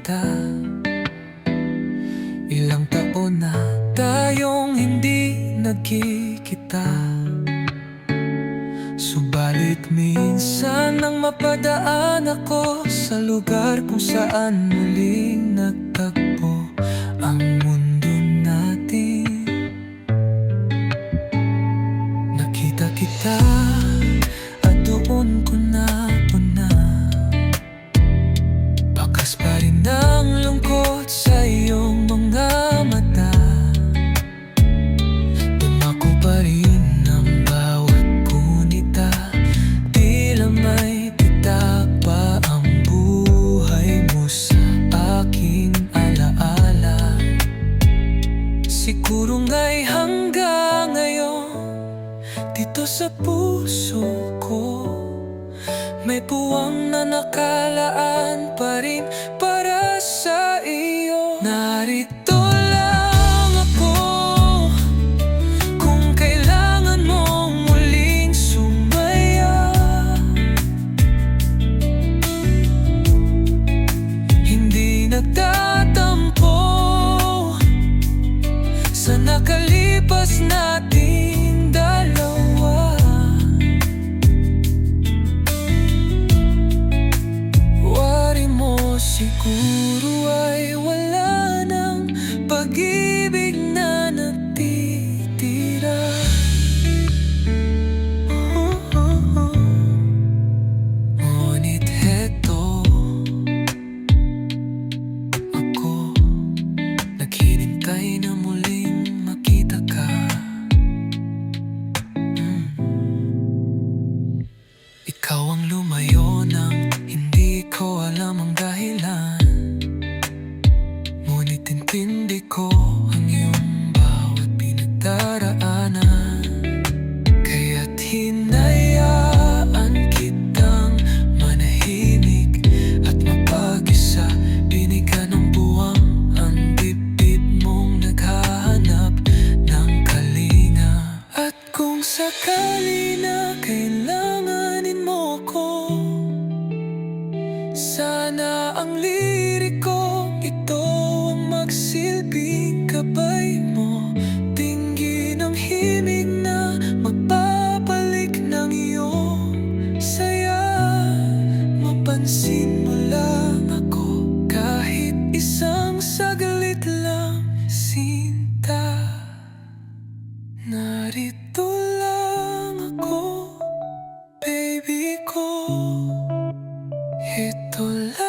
kita. Ilang taon na tayong hindi nagkikita, subalit minsan nang mapadaan ako sa lugar kung saan muling nagtagpo ang mundo natin. Nakita kita at doon ko napuna, bakas pa rin ang lungkot sa iyong mga mata. Dumako pa rin ang bawat kunita, tila may pitak pa ang buhay mo sa aking alaala. Siguro nga'y hanggang ngayon, dito sa puso ko may puwang na nakalaan pa rin para sa iyo. Narito lang ako kung kailangan mong muling sumaya. Hindi nagtatampo sa nakalipas nating dalawa. Wari mo siguro ay wala ng pag-ibig na natitira. Ngunit heto ako, naghihintay na muling makita ka. Ikaw ang lumayo nang hindi ko alam ang dahilan, ngunit intindi ko ang iyong bawat pinagdaraanan. Kaya't hinayaan kitang manahimik at mapag-isa, binigyan ng buwang ang dibdib mong naghahanap ng kalinga. At kung sakali na kailanganin mo ko, sana ang lirikong ito ang magsilbing gabay mo. Tinggin ang himig na magpapalik ng iyong saya. Mapansin mo lang ako kahit isang saglit lang, sinta. Narito lang ako, baby ko. Ito lang